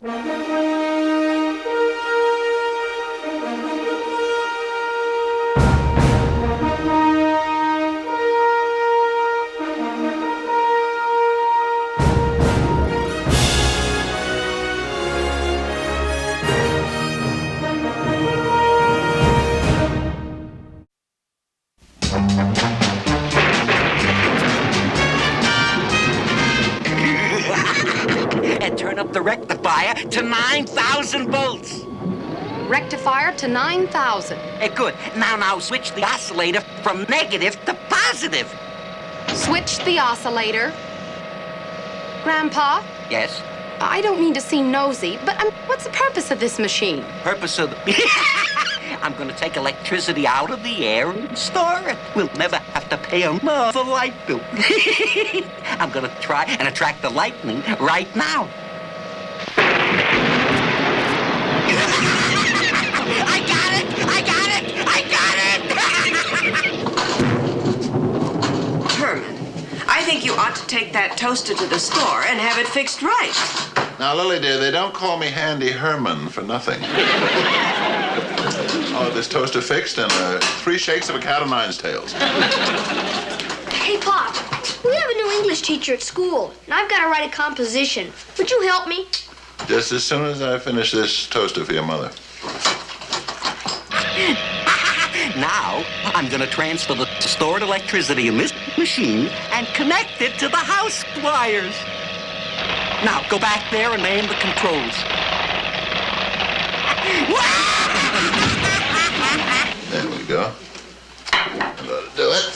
And turn up the rectifier to 9,000 volts. Rectifier to 9,000. Good. Now switch the oscillator from negative to positive. Switch the oscillator. Grandpa? Yes? I don't mean to seem nosy, but what's the purpose of this machine? Purpose of the... I'm going to take electricity out of the air and store it. We'll never have to pay another light bill. I'm going to try and attract the lightning right now. I got it! I got it! I got it! Herman, I think you ought to take that toaster to the store and have it fixed right. Now, Lily, dear, they don't call me Handy Herman for nothing. Oh, this toaster fixed and 3 shakes of a cat o' nine's tails. Hey, Pop, we have a new English teacher at school, and I've got to write a composition. Would you help me? Just as soon as I finish this toaster for your mother. Now, I'm going to transfer the stored electricity in this machine and connect it to the house wires. Now, go back there and man the controls. There we go. That'll do it.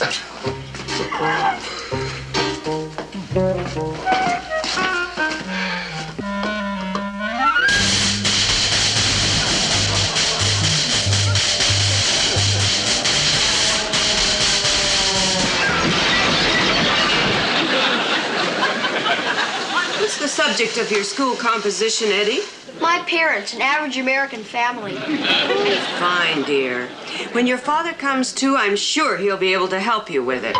What's the subject of your school composition, Eddie? My parents, an average American family. Fine, dear. When your father comes to, I'm sure he'll be able to help you with it.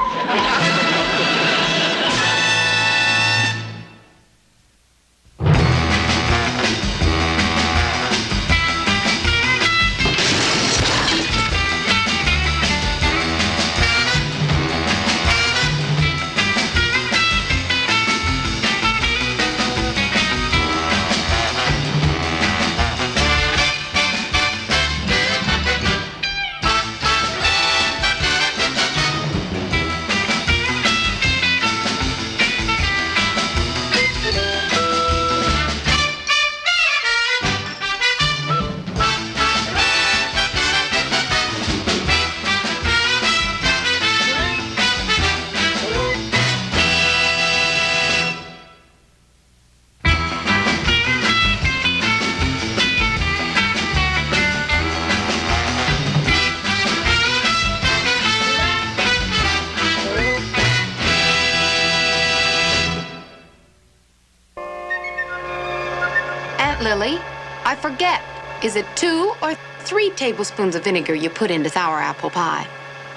Lily, I forget. Is it 2 or 3 tablespoons of vinegar you put into sour apple pie?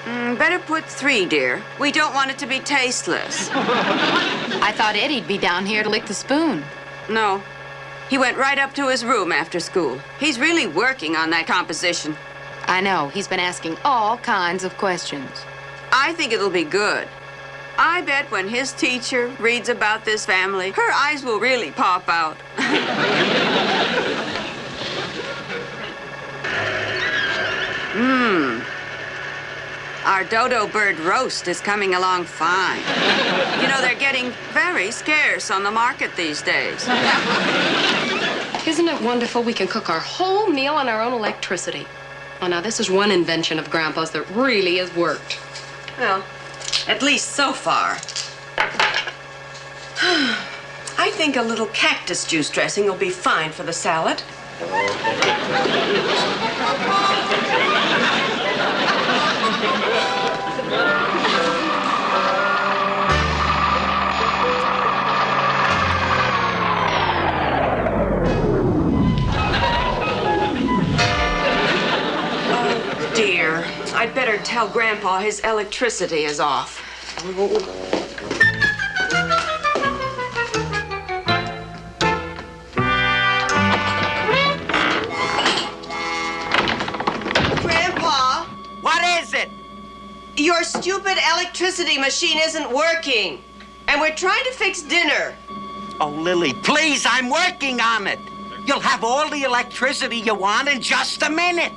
Better put 3, dear. We don't want it to be tasteless. I thought Eddie'd be down here to lick the spoon. No. He went right up to his room after school. He's really working on that composition. I know. He's been asking all kinds of questions. I think it'll be good. I bet when his teacher reads about this family, her eyes will really pop out. Our dodo bird roast is coming along fine. You know, they're getting very scarce on the market these days. Isn't it wonderful we can cook our whole meal on our own electricity? Oh, now, this is one invention of Grandpa's that really has worked. Well, at least so far. I think a little cactus juice dressing will be fine for the salad. Oh, dear. I'd better tell Grandpa his electricity is off. electricity machine isn't working. And we're trying to fix dinner. Oh, Lily, please, I'm working on it. You'll have all the electricity you want in just a minute.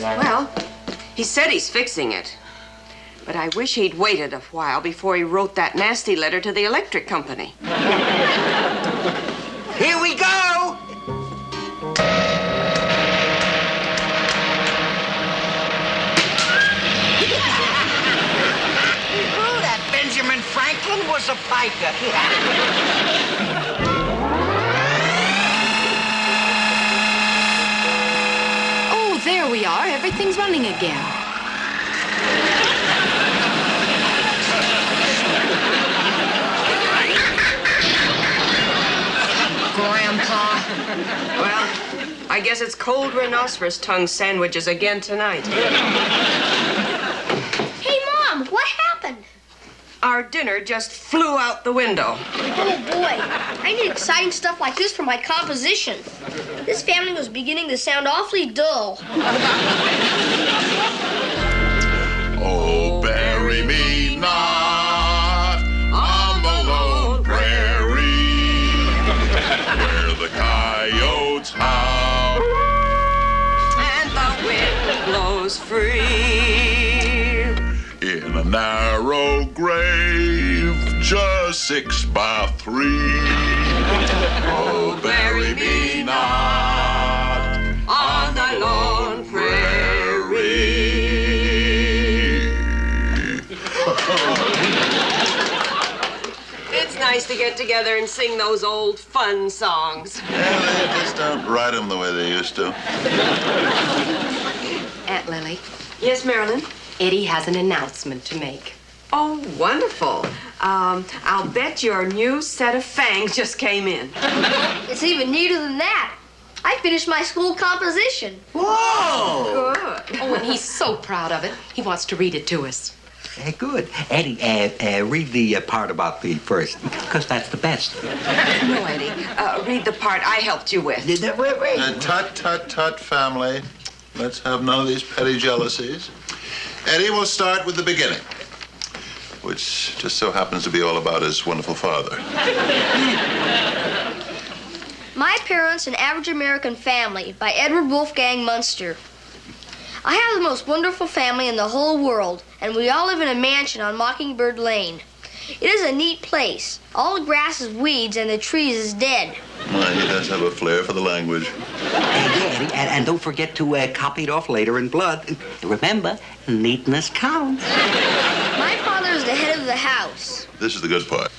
Well, he said he's fixing it. But I wish he'd waited a while before he wrote that nasty letter to the electric company. Here we go. Oh, that Benjamin Franklin was a piker. Oh, there we are. Everything's running again. Grandpa. Well, I guess it's cold rhinoceros tongue sandwiches again tonight. Hey, Mom, what happened? Our dinner just flew out the window. Oh, boy. I need exciting stuff like this for my composition. This family was beginning to sound awfully dull. Oh, bury me not on the lone prairie where the coyotes howl And the wind blows free. in a narrow grave just 6 by 3. Oh, bury me not On the lone prairie. It's nice to get together and sing those old fun songs. Yeah, they just don't write them the way they used to. Aunt Lily, Yes, Marilyn? Eddie has an announcement to make. Oh, wonderful. I'll bet your new set of fangs just came in. It's even neater than that. I finished my school composition. Whoa! Good. Oh, and he's so proud of it. He wants to read it to us. Good. Eddie, read the part about the first, because that's the best. No, Eddie. Read the part I helped you with. Wait. Tut, tut, tut, family. Let's have none of these petty jealousies. Eddie will start with the beginning, which just so happens to be all about his wonderful father. My Parents, An Average American Family by Edward Wolfgang Munster. I have the most wonderful family in the whole world, and we all live in a mansion on Mockingbird Lane. It is a neat place. All the grass is weeds and the trees is dead. Well, he does have a flair for the language. Yeah, Eddie, and don't forget to copy it off later in blood. Remember, neatness counts. My father is the head of the house. This is the good part.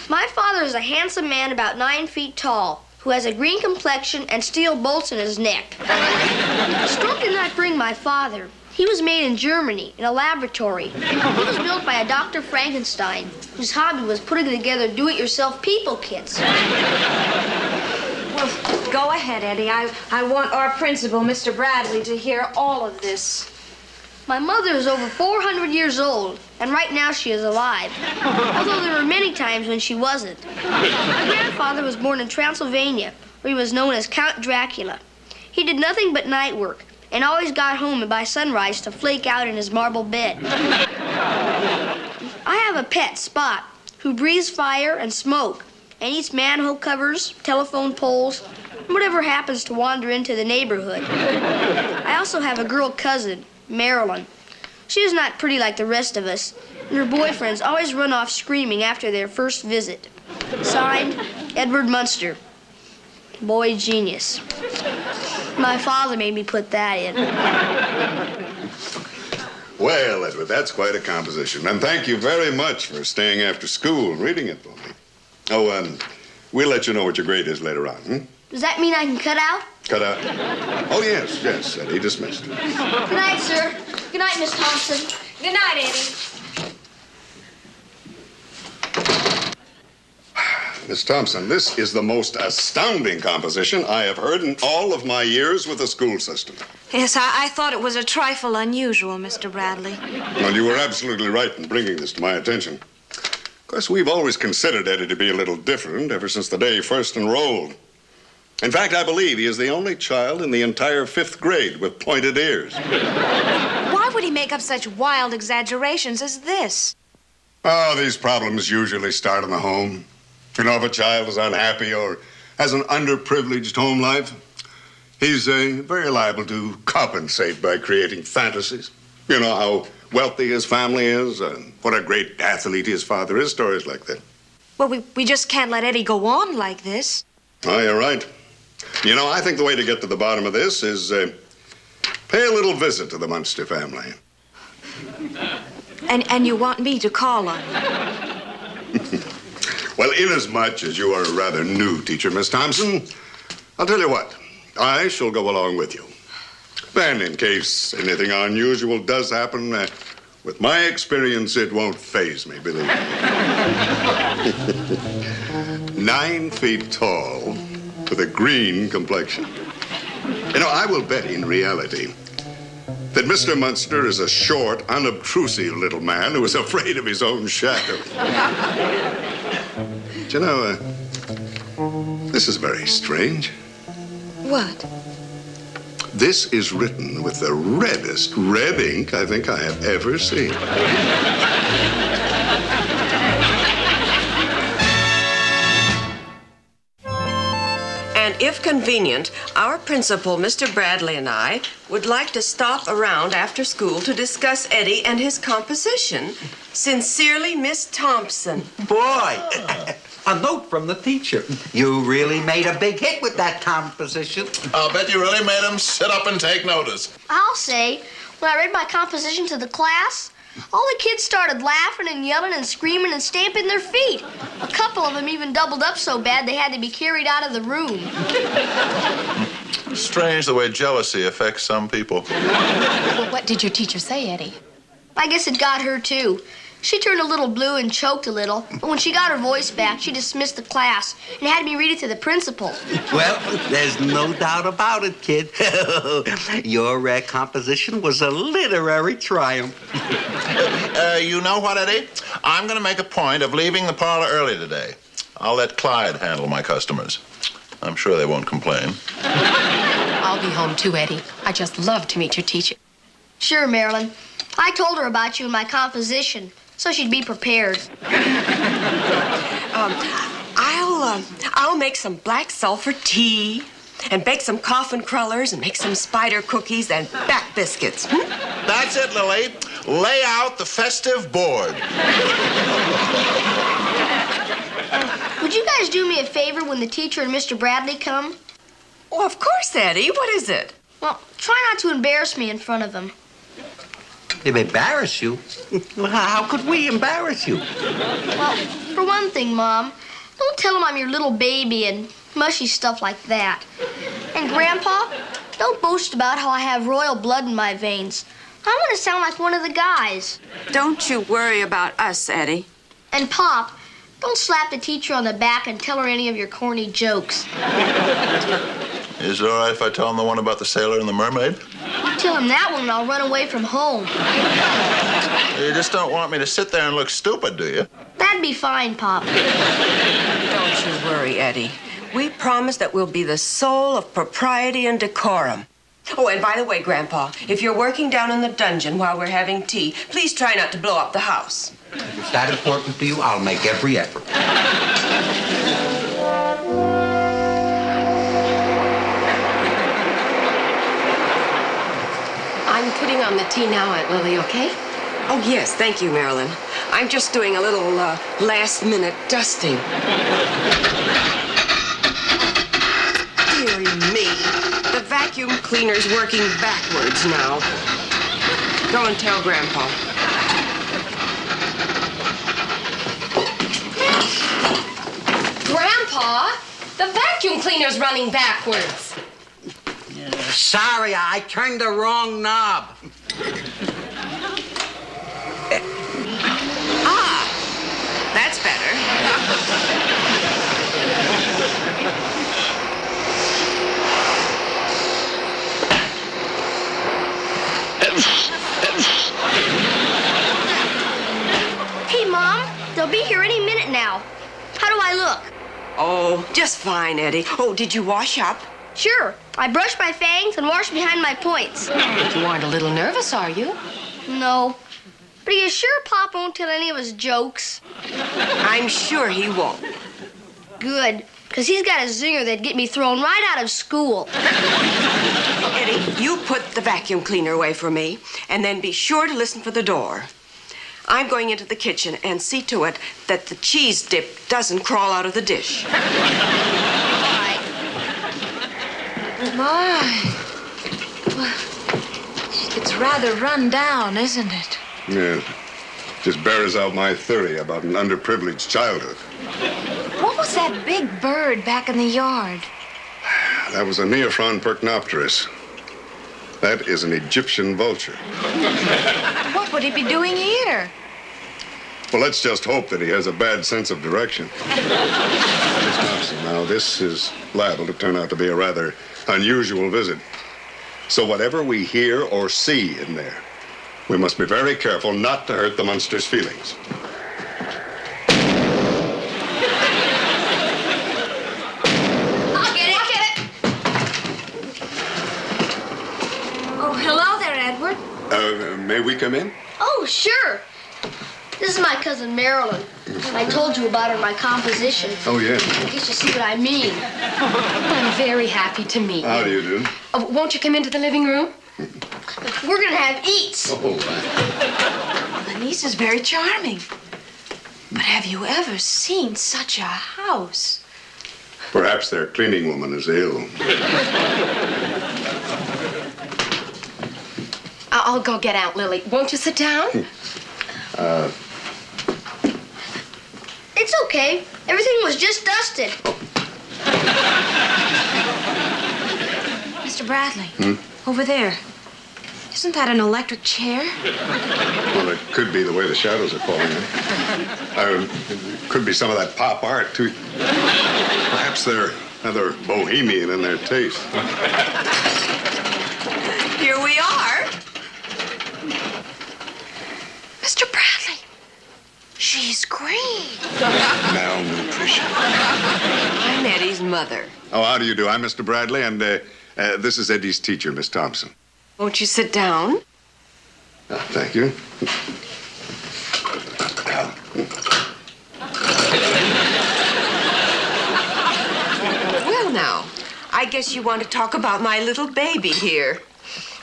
My father is a handsome man about 9 feet tall, who has a green complexion and steel bolts in his neck. The stroke did not bring my father. He was made in Germany, in a laboratory. He was built by a Dr. Frankenstein, whose hobby was putting together do-it-yourself people kits. Well, go ahead, Eddie. I want our principal, Mr. Bradley, to hear all of this. My mother is over 400 years old, and right now she is alive. Although there were many times when she wasn't. My grandfather was born in Transylvania, where he was known as Count Dracula. He did nothing but night work, and always got home by sunrise to flake out in his marble bed. I have a pet, Spot, who breathes fire and smoke, and eats manhole covers, telephone poles, and whatever happens to wander into the neighborhood. I also have a girl cousin, Marilyn. She is not pretty like the rest of us, and her boyfriends always run off screaming after their first visit. Signed, Edward Munster. Boy genius. My father made me put that in. Well, Edward, that's quite a composition. And thank you very much for staying after school and reading it for me. Oh, we'll let you know what your grade is later on, hmm? Does that mean I can cut out? Cut out? Oh, yes, Eddie, dismissed. Good night, sir. Good night, Miss Thompson. Good night, Eddie. Miss Thompson, this is the most astounding composition I have heard in all of my years with the school system. Yes, I thought it was a trifle unusual, Mr. Bradley. Well, you were absolutely right in bringing this to my attention. Of course, we've always considered Eddie to be a little different ever since the day he first enrolled. In fact, I believe he is the only child in the entire 5th grade with pointed ears. Why would he make up such wild exaggerations as this? Oh, these problems usually start in the home. You know, if a child is unhappy or has an underprivileged home life, he's very liable to compensate by creating fantasies. You know, how wealthy his family is, and what a great athlete his father is, stories like that. Well, we just can't let Eddie go on like this. Oh, you're right. You know, I think the way to get to the bottom of this is pay a little visit to the Munster family. And you want me to call on him? Well, inasmuch as you are a rather new teacher, Miss Thompson, I'll tell you what, I shall go along with you. Then, in case anything unusual does happen, with my experience, it won't faze me, believe me. 9 feet tall, with a green complexion. You know, I will bet in reality that Mr. Munster is a short, unobtrusive little man who is afraid of his own shadow. But you know, this is very strange. What? This is written with the reddest red ink I think I have ever seen. And if convenient, our principal, Mr. Bradley, and I would like to stop around after school to discuss Eddie and his composition. Sincerely, Miss Thompson. Boy, a note from the teacher. You really made a big hit with that composition. I'll bet you really made him sit up and take notice. I'll say, when I read my composition to the class, all the kids started laughing and yelling and screaming and stamping their feet. A couple of them even doubled up so bad they had to be carried out of the room. Strange the way jealousy affects some people. Well, what did your teacher say, Eddie? I guess it got her, too. She turned a little blue and choked a little, but when she got her voice back, she dismissed the class and had me read it to the principal. Well, there's no doubt about it, kid. Your composition was a literary triumph. You know what, Eddie? I'm going to make a point of leaving the parlor early today. I'll let Clyde handle my customers. I'm sure they won't complain. I'll be home too, Eddie. I just love to meet your teacher. Sure, Marilyn. I told her about you and my composition, so she'd be prepared. I'll make some black sulfur tea and bake some coffin crullers and make some spider cookies and back biscuits. That's it, Lily. Lay out the festive board. Would you guys do me a favor when the teacher and Mr. Bradley come? Oh, of course, Eddie. What is it? Well, try not to embarrass me in front of them. They embarrass you? How could we embarrass you? Well, for one thing, Mom, don't tell them I'm your little baby and mushy stuff like that. And Grandpa, don't boast about how I have royal blood in my veins. I want to sound like one of the guys. Don't you worry about us, Eddie. And Pop, don't slap the teacher on the back and tell her any of your corny jokes. Is it all right if I tell him the one about the sailor and the mermaid? You tell him that one and I'll run away from home. You just don't want me to sit there and look stupid, do you? That'd be fine, Pop. Don't you worry, Eddie. We promise that we'll be the soul of propriety and decorum. Oh, and by the way, Grandpa, if you're working down in the dungeon while we're having tea, please try not to blow up the house. If it's that important to you, I'll make every effort. I'm putting on the tea now, Aunt Lily, okay? Oh, yes, thank you, Marilyn. I'm just doing a little last-minute dusting. Dearie me, the vacuum cleaner's working backwards now. Go and tell Grandpa. Grandpa, the vacuum cleaner's running backwards. Sorry, I turned the wrong knob. That's better. Hey, Mom, they'll be here any I look? Oh, just fine, Eddie. Oh, did you wash up? Sure. I brush my fangs and wash behind my points. You aren't a little nervous, are you? No. But are you sure Pop won't tell any of his jokes? I'm sure he won't. Good. Because he's got a zinger that'd get me thrown right out of school. Eddie, you put the vacuum cleaner away for me, and then be sure to listen for the door. I'm going into the kitchen and see to it that the cheese dip doesn't crawl out of the dish. My. Well, it's rather run down, isn't it? Yeah. Just bears out my theory about an underprivileged childhood. What was that big bird back in the yard? That was a Neophron percnopterus. That is an Egyptian vulture. What would he be doing here? Well, let's just hope that he has a bad sense of direction. Miss Thompson, now, this is liable to turn out to be a rather unusual visit. So whatever we hear or see in there, we must be very careful not to hurt the monster's feelings. I'll get it. Oh, hello there, Edward. May we come in? Oh, sure. This is my cousin Marilyn. I told you about her in my composition. Oh, yes. I guess you see what I mean. I'm very happy to meet you. How do you do? Won't you come into the living room? We're gonna have eats. Oh, The niece is very charming. But have you ever seen such a house? perhaps their cleaning woman is ill. I'll go get Aunt Lily. Won't you sit down? It's okay. Everything was just dusted. Mr. Bradley, over there. Isn't that an electric chair? Well, it could be the way the shadows are falling in. It could be some of that pop art, too. Perhaps they're rather bohemian in their taste. Here we are. Mr. Bradley, she's green. Malnutrition. I'm Eddie's mother. Oh, how do you do? I'm Mr. Bradley, and this is Eddie's teacher, Miss Thompson. Won't you sit down? Thank you. Well, now, I guess you want to talk about my little baby here.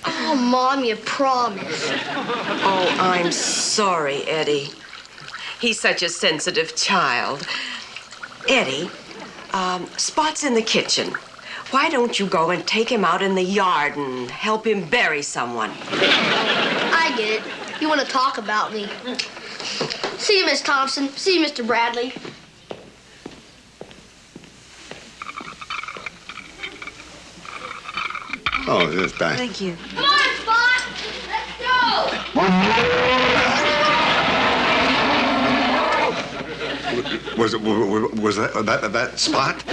Oh, Mom, you promised. Oh, I'm sorry, Eddie. He's such a sensitive child. Eddie, Spot's in the kitchen. Why don't you go and take him out in the yard and help him bury someone? I get it. You want to talk about me. See you, Miss Thompson. See you, Mr. Bradley. Oh, yes, thanks. Thank you. Come on, Spot. Let's go. Was that Spot?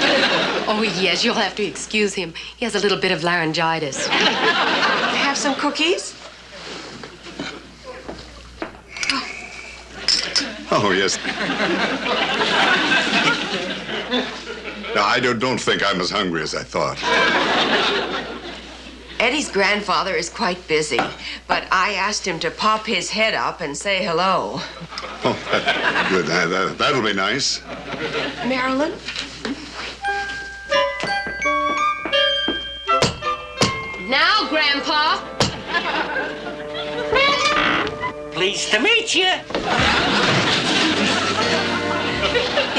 Oh, yes, you'll have to excuse him. He has a little bit of laryngitis. Have some cookies? Oh, yes. No, I don't think I'm as hungry as I thought. Eddie's grandfather is quite busy, but I asked him to pop his head up and say hello. Oh, good. That'll be nice. Marilyn? Now, Grandpa. Pleased to meet you.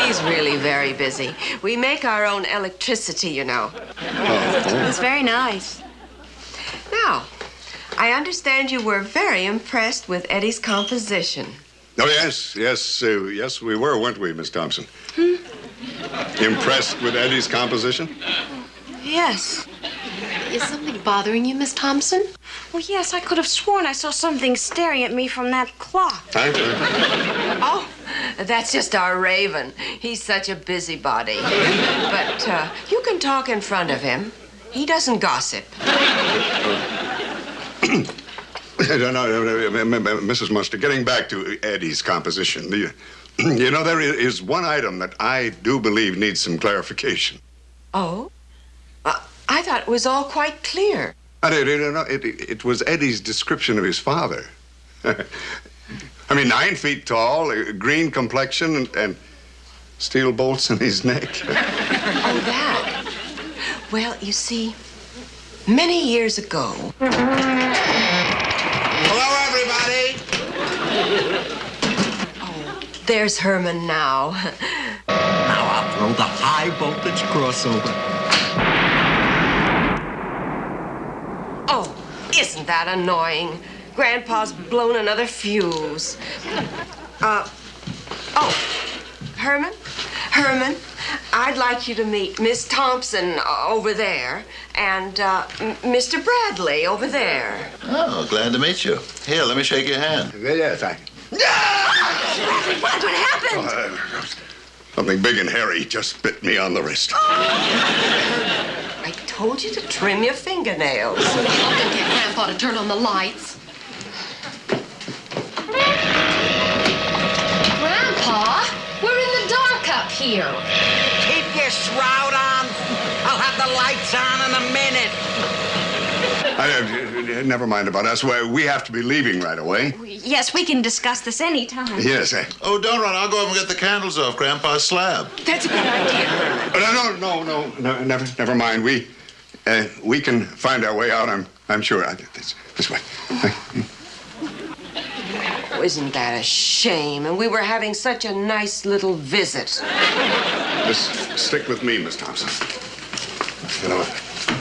He's really very busy. We make our own electricity, you know. It's very nice. Now, I understand you were very impressed with Eddie's composition. Oh, yes, we were, weren't we, Miss Thompson? Impressed with Eddie's composition? Yes. Is something bothering you, Miss Thompson? Well, yes, I could have sworn I saw something staring at me from that clock. Oh, that's just our Raven. He's such a busybody. But you can talk in front of him. He doesn't gossip. No, Mrs. Munster, getting back to Eddie's composition, You know, there is one item that I do believe needs some clarification. Oh? I thought it was all quite clear. It was Eddie's description of his father. I mean, 9 feet tall, green complexion, and steel bolts in his neck. Oh, that. Well, you see, many years ago. Hello, everybody. There's Herman now. Now I'll throw the high voltage crossover. Oh, isn't that annoying? Grandpa's blown another fuse. Herman? Herman, I'd like you to meet Miss Thompson over there and Mr. Bradley over there. Oh, glad to meet you. Here, let me shake your hand. Yes, What happened? Something big and hairy just bit me on the wrist. I told you to trim your fingernails. I'll go get Grandpa to turn on the lights. Grandpa, we're in the dark up here. Keep your shroud on. I'll have the lights on in a minute. Never mind about us. We have to be leaving right away. Yes, we can discuss this anytime. Yes. Oh, don't run. I'll go over and get the candles off Grandpa's slab. That's a good idea, Herman. No, never mind. We can find our way out. I'm sure. This way. Oh, isn't that a shame? And we were having such a nice little visit. Just stick with me, Miss Thompson. You know,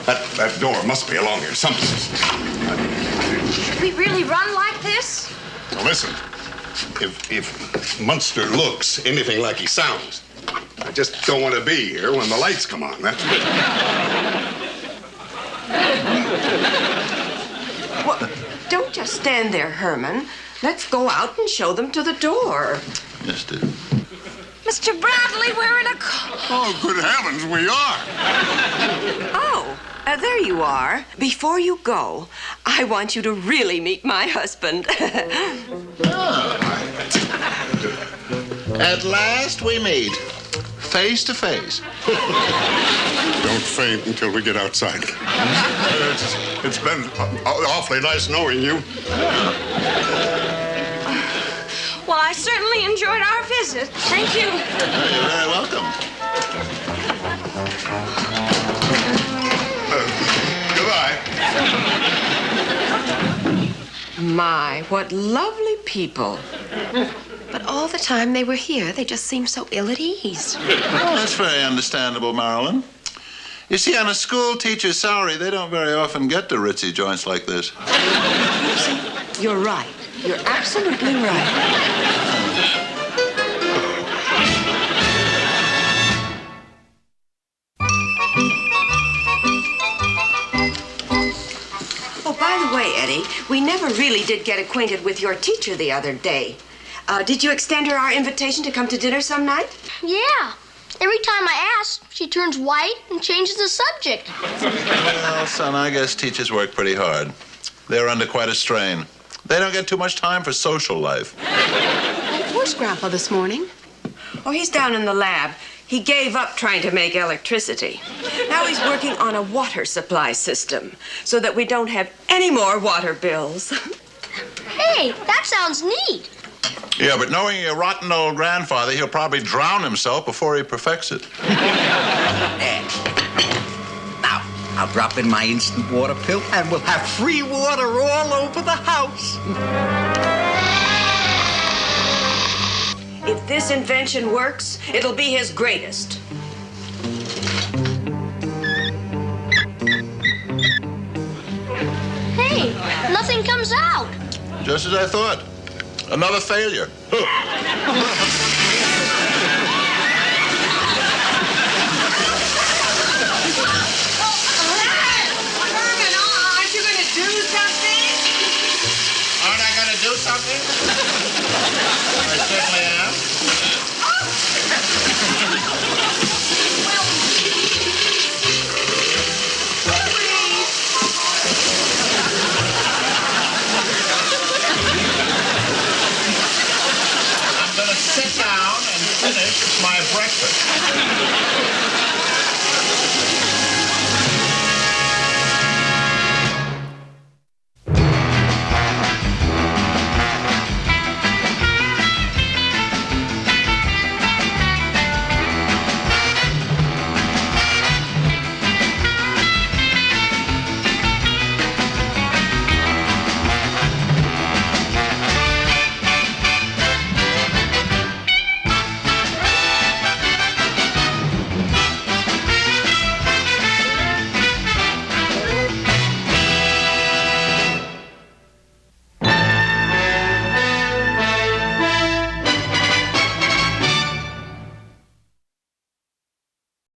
that door must be along here someplace. Should we really run like this? Now listen, if Munster looks anything like he sounds, I just don't want to be here when the lights come on. That's it. Well, don't just stand there, Herman. Let's go out and show them to the door. Yes, dear. Mr. Bradley, we're in a car. Oh, good heavens, we are. Oh, there you are. Before you go, I want you to really meet my husband. At last we meet. Face to face. Don't faint until we get outside. It's been awfully nice knowing you. Well, I certainly enjoyed our visit. Thank you. You're very welcome. Goodbye. My, what lovely people. But all the time they were here, they just seemed so ill at ease. Well, that's very understandable, Marilyn. You see, on a school teacher's salary, they don't very often get to ritzy joints like this. You're right. You're absolutely right. Oh, by the way, Eddie, we never really did get acquainted with your teacher the other day. Did you extend her our invitation to come to dinner some night? Yeah. Every time I ask, she turns white and changes the subject. Well, son, I guess teachers work pretty hard. They're under quite a strain. They don't get too much time for social life. Where's Grandpa this morning? Oh, he's down in the lab. He gave up trying to make electricity. Now he's working on a water supply system so that we don't have any more water bills. Hey, that sounds neat. Yeah, but knowing your rotten old grandfather, he'll probably drown himself before he perfects it. Now, I'll drop in my instant water pill and we'll have free water all over the house. If this invention works, it'll be his greatest. Hey, nothing comes out. Just as I thought. Another failure. Herman, aren't you going to do something? Aren't I going to do something? I certainly am. I'm going to sit down my breakfast.